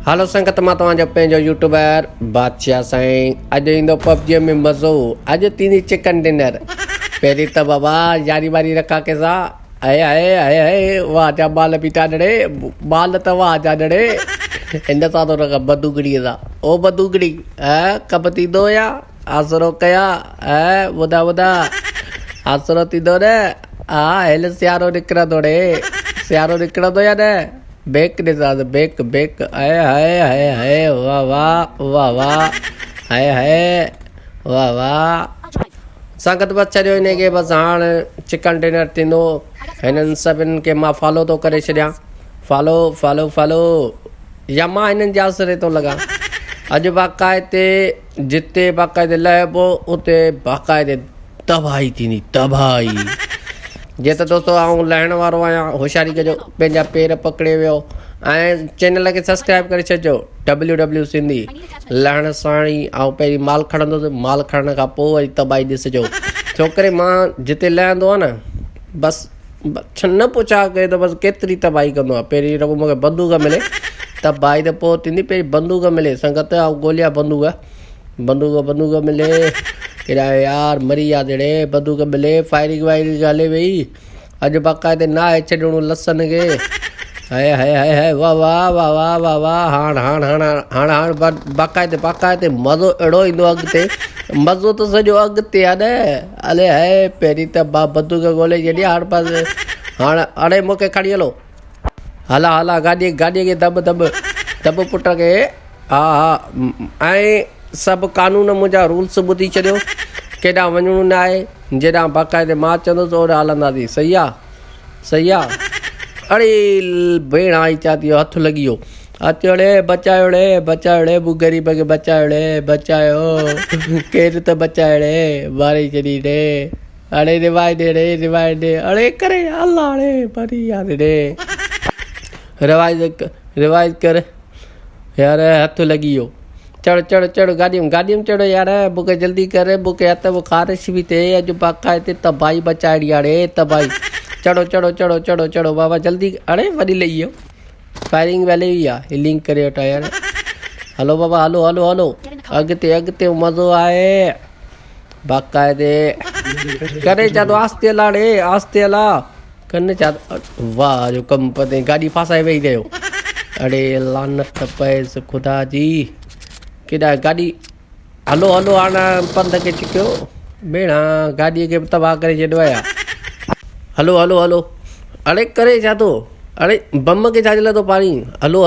Hello संगत मां तव्हांजो पंहिंजो यूट्यूबर बादशाह साईं। अॼु ईंदो पबजीअ में मज़ो। अॼु थींदी चिकन डिनर। पहिरीं त बाबा यारी वारी रखा कंहिंसां। आहे आहे आहे आहे वाह जा बाल बीठा ॾड़े बाल त वाह जा ॾड़े हिन सां थो रखां बंदूकड़ीअ सां। ओ बंदूकड़ी कब थींदो या आसरो कया ॿुधा ॿुधा आसरो थींदो न। हा हेल सियारो निकिरंदो ॾे सियारो निकिरंदो या न। बेक ॾिसां बेक बेक आए हाय हाय हाय वाह वाह वाह वाह हाय हाय वाह वाह। संगत बस छॾियो हिनखे बसि हाणे चिकन डिनर थींदो। हिननि सभिनि खे मां फॉलो थो करे छॾियां। फॉलो फॉलो फॉलो या मां हिननि जे आसिरे थो लॻां। अॼु बाक़ाइदे जिते बाक़ाइदे लहिबो उते बाक़ाइदे तबाही थींदी तबाही। जीअं त दोस्तो आउं लहण वारो आहियां होशियारी कजो पंहिंजा पेर पकिड़े वियो ऐं चैनल खे सब्सक्राइब करे छॾिजो WW सिंधी लहण साणी। ऐं पहिरीं माल खणंदुसि माल खणण खां पोइ वरी तबाही ॾिसिजो। छोकरे मां जिते लहंदो आहे न बसि न पुछा कयो त बसि केतिरी तबाही कंदो आहे। पहिरीं रुॻो मूंखे बंदूक मिले तबाही त पोइ थींदी। पहिरीं बंदूक मिले संगत ऐं ॻोल्हिया बंदूक बंदूक मिले केॾा यार मरी विया जहिड़े बंदूक मिले फायरिंग वायरिंग हले वई। अॼु बाक़ाइदे न आहे छॾणो लसन खे। हाय हाय हाय हाय वाह वाह वाह वाह वाह वाह हाण हाण हाण हाण हाण बाक़ाइदे मज़ो अहिड़ो ईंदो अॻिते। मज़ो त सॼो अॻिते आहे न। हले हाय पहिरीं त बंदूक ॻोल्हे छॾी हाणे पासे हाणे हाणे मूंखे खणी हलो हला हला गाॾीअ खे दॿ पुट खे। हा हा ऐं सभु कानून मुंहिंजा रूल्स ॿुधी छॾियो। केॾां वञिणो न आहे जेॾां बाक़ाइदे मां चवंदुसि ओॾां हलंदासीं। सही आहे अड़े भेण आई चाती हथु लॻी वियो। अचो बचायो ॾे मूं ग़रीब खे बचायो केरु त बचाए मारे छॾी ॾे। अड़े रिवाइ ॾे अड़े करे हल हाणे मरी यार ॾे रिवाइज कर यार हथु लॻी वियो। चढ़ गाॾीअ में चढ़ो यार मूंखे जल्दी कर मूंखे हथ में ख़ारिश बि थिए। अॼु बाक़ाइदे तबाही बचाइणी आहे रे तबाही। चढ़ो बाबा जल्दी। अड़े वरी लही वियो फायरिंग वैले ई आहे हीलिंग करे वठा यार। हलो बाबा हलो अॻिते मज़ो आहे बाक़ाइदे करे छा आस्ते हला रे आस्ते हला कन छा। वाह जो कमु पते गाॾी फासाए वेही रहियो। अड़े लानत पएसि ख़ुदा जी केॾा गाॾी। हलो हाणे पंध खे चिकियो भेण गाॾीअ खे तबाह करे छॾियो आहे। हलो अड़े करे छा थो अड़े बम खे छा जे लाइ थो पाणी। हलो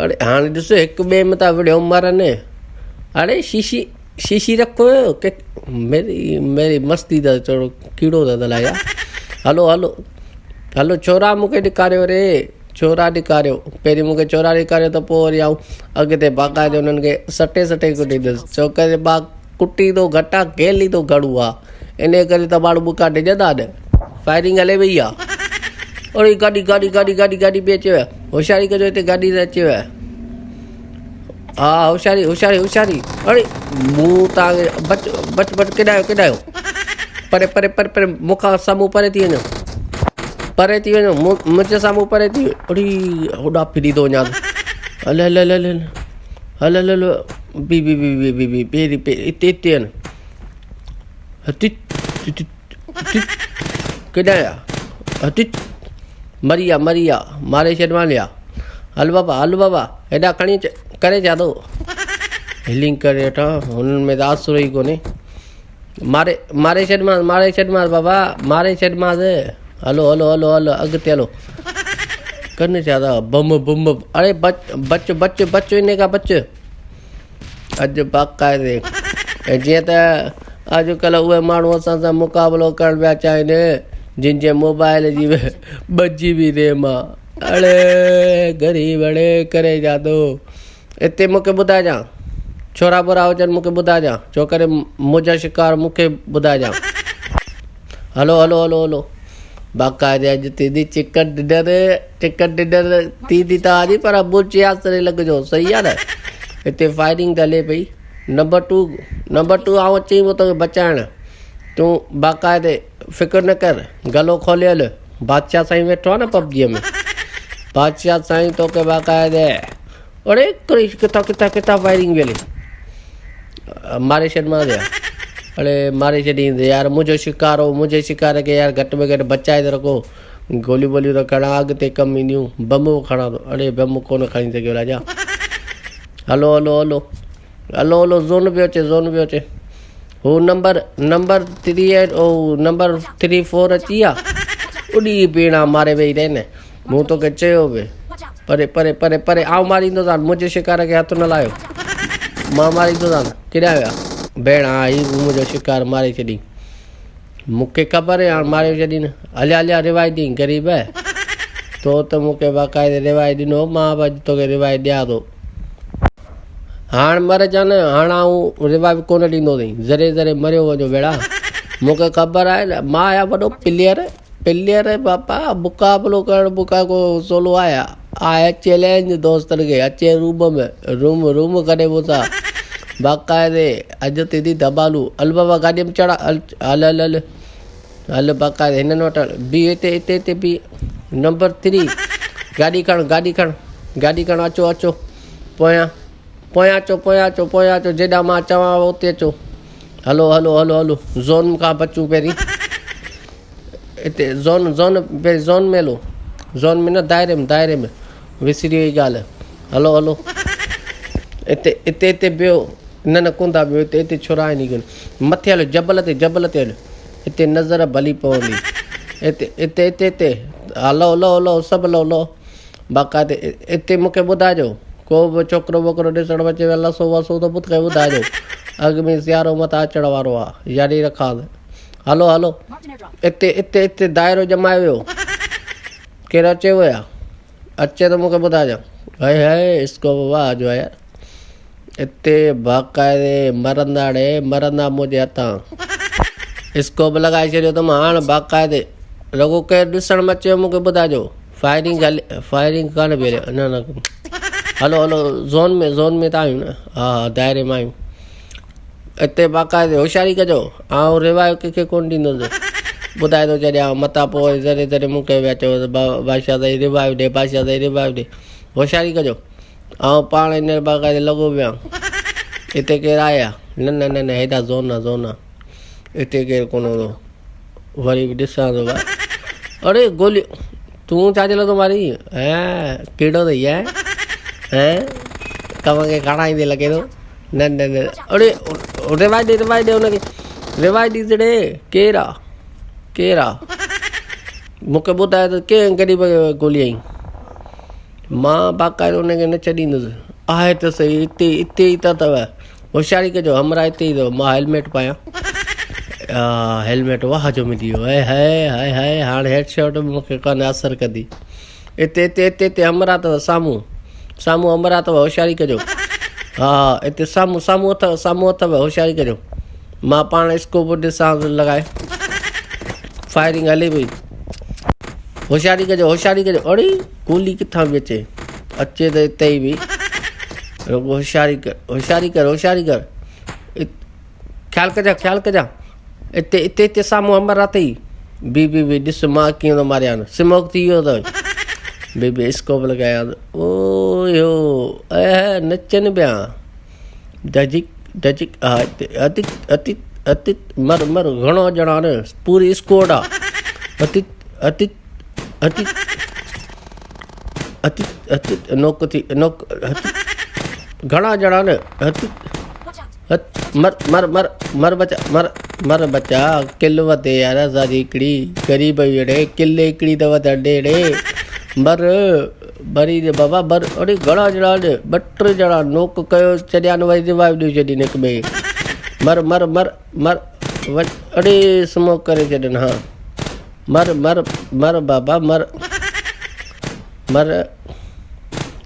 अड़े हाणे ॾिस हिकु ॿिए में था विड़ियो मरनि। अड़े शीशी रखो के मेरी मस्ती था चढ़ो कीड़ो था दलाया। हलो छोरा मूंखे ॾेखारियो रे छोरा ॾेखारियो। पहिरीं मूंखे छोरा ॾेखारियो त पोइ वरी आऊं अॻिते बाक़ाइदे हुननि खे सटे कुटींदुसि। छोकरे बा कुटी थो घटा गेली थो घड़ू आहे इन करे त माण्हू बुका ॾिजंदा न। फायरिंग हले वई आहे। अड़े गाॾी बि अचेव होशियारी कजो हिते गाॾी त अचेव। हा होशियारी अड़े मूं तव्हांखे बच केॾायो परे मूंखां साम्हूं परे थी वञो मुंहिंजे साम्हूं परे थी। अड़ी होॾां फिरी थो वञा। हल बी पहिरीं हिते केॾां मरी विया मारे छॾियो लिया। हल बाबा हेॾा खणी करे छा थो हीलिंग करे वठां। हुननि में त आसुरो ई कोन्हे। मारे छॾिमांसि बाबा मारे छॾिमांसि। हलो अॻिते हलो कनि छा था बम अड़े बच इन खां बच। अॼु बाक़ाइदे जीअं त अॼुकल्ह उहे माण्हू असां सां मुक़ाबिलो करणु पिया चाहिनि जिन मोबाइल जी 2GB रैम आहे। अड़े ग़रीब अड़े करे छा थो हिते मूंखे ॿुधाइजांइ छोरा बोरा हुजनि मूंखे ॿुधाइजांइ छोकरे मुंहिंजा शिकार मूंखे ॿुधाइजांइ। हलो बाक़ाइदे अॼु थींदी चिकन डिनर थींदी त आजी पर मुंहिंजे आसिरे लॻिजो। सही आहे न हिते फायरिंग त हले पई। नंबर टू आऊं अची पोइ तोखे बचाइण। तूं बाक़ाइदे फिक्र न कर गलो खोले हल बादशाह साईं वेठो आहे न पबजीअ में बादशाह साईं तो के बाकायदे अरे क्रिश किता किता किता फायरिंग वेले मारे छॾ मां दिया अरे मारे छॾींदे यार मुंहिंजो शिकार के यार घटि में घटि बचाए त रखो गोलियूं ॿोलियूं त खणा अॻिते कमु ईंदियूं बम खणा थो अरे बम कोन खणी सघियो राजा हलो हलो हलो हलो हलो ज़ोन पियो अचे हू नंबर 3 ओ नंबर 3-4 अची विया उॾी पीणा मारे वेही रहे न मूं तोखे चयो बि परे परे परे परे आउं मारींदोसांसि मुंहिंजे शिकार खे हथु न लायो मां मारींदोसांसि केॾा विया भेण हा हीउ मुंहिंजो शिकार मारे छॾी मूंखे ख़बर आहे हाणे मारे छॾी न हलिया रिवाइ ॾीं ग़रीब तो त मूंखे बाक़ाइदे रिवाइ ॾिनो मां बि अॼु तोखे रिवाइ ॾियां थो हाणे मर जा न हाणे आउं रिवाइव कोन ॾींदो अथई ज़रे मरियो वञो भेड़ा मूंखे ख़बर आहे न मां आहियां वॾो प्लेयर बापा मुक़ाबिलो करणु को सोलो आहे चैलेंज दोस्तनि खे अचे रूम कढे मूंसां बाक़ाइदे अॼु थींदी धमालू हल बाबा गाॾीअ में चढ़ा हल बाक़ाइदे हिननि वटि बी हिते बी नंबर 3 गाॾी खण अचो पोयां अचो जेॾा मां चवां उते अचो हलो ज़ोन खां बचूं पहिरीं हिते ज़ोन में हलो ज़ोन में न दायरे में विसरी वई ॻाल्हि हलो हिते बियो न कोन था बियो हिते छुरा आहिनि कोन मथे हलो जबल ते हलो हिते नज़र भली पवंदी हिते हलो सभु हलो बाक़ाइदे हिते मूंखे ॿुधाइजो को बि छोकिरो वोकिरो ॾिसणु अचे लसो वसो त मूंखे ॿुधाइजो अॻु में सियारो मथां अचण वारो आहे यादि रखां हलो हिते दाइरो जमाए वियो केरु अचे वियो अचे त मूंखे ॿुधाइजो हाय इसको वाह जो आहे यार हिते बाक़ाइदे मरंदा मुंहिंजे हथां स्कोप लॻाए छॾियो त मां हाणे बाक़ाइदे रुॻो केरु ॾिसण में अचे मूंखे ॿुधाइजो फायरिंग कान पई हले न हलो ज़ोन में त आहियूं न हा दाइरे में आहियूं हिते बाक़ाइदे होशियारी कजो आउं रिवाइव कंहिंखे कोन ॾींदुसि ॿुधाए थो छॾियां मथां पोइ ज़रे मूंखे पिया चओ बादशाह साईं रिवाइव ॾे होशियारी कजो ऐं पाण हींअर बाक़ाइदे लॻो पिया हिते केरु आया न हेॾा ज़ोन आहे हिते केरु कोन हूंदो वरी बि ॾिसां थो अरे गोली तूं छाजे लाइ थो मारी कहिड़ो अथई कम खे खणाईंदे लॻे थो न अरे रिवाइ ॾे हुनखे रिवाइ ॾे केरु आहे मूंखे ॿुधाए त कंहिं ग़रीब गोली आई मां बाक़ाइदे हुनखे न छॾींदुसि आहे त सही हिते ई त अथव होशियारी कजो हमरा हिते ई अथव मां हेलमेट पायां हेलमेट वाह जो मिली वियो हाय हाणे हेडशॉट मूंखे कान असरु कंदी हिते हमरा अथव साम्हूं हमरा अथव होशियारी कजो हा हिते साम्हूं अथव होशियारी कजो मां पाण स्कोप ॾिसां लॻाए फायरिंग हले पई होशियारी कजो अड़े गोली किथां बि अचे त हिते ई बि होशियारी कर ख़्यालु कजां हिते साम्हूं हमरा अथई बी ॾिस मां कीअं थो मारियां स्मोक थी वियो अथव बी स्कोप लॻायां ओ यो नचनि पिया डजिक हा हिते मर घणो ॼणा न पूरी स्कोड आहे नोक घणा ॼणा न मर बचा किल वधे यार असांजी हिकिड़ी ग़रीब वेड़े किल हिकिड़ी त वधे मर मरी दे बाबा मर अड़े घणा ॼणा न 2-3 ॼणा नोक कयो छॾिया न वरी रिवाइव ॾेई छॾीनि हिक ॿिए मर अड़े स्मोक करे छॾनि हा मर बाबा मर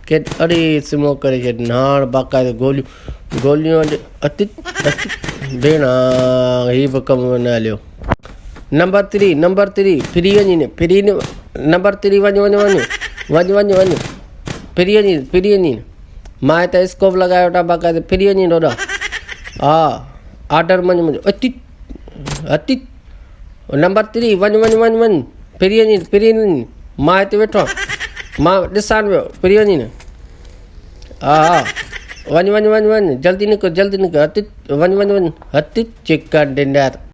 के अड़े स्मोक करे छॾनि हाणे बाक़ाइदे गोलियूं अति भेण हीअ बि कमु न हलियो नंबर 3 फ्री वञी नंबर 3 वञ फ्री वञी मां हिते स्कोप लॻायो वेठा बाक़ाइदे फ्री वञी होॾा हा ऑर्डर मुंहिंजो अति नंबर 3 वञ फ्री वञी मां हिते वेठो मां ॾिसां पियो फ्री वञी न हा हा वञ वञ वञ वञ जल्दी निकिर हथ वञ वञ वञ हथ चिकन डिनर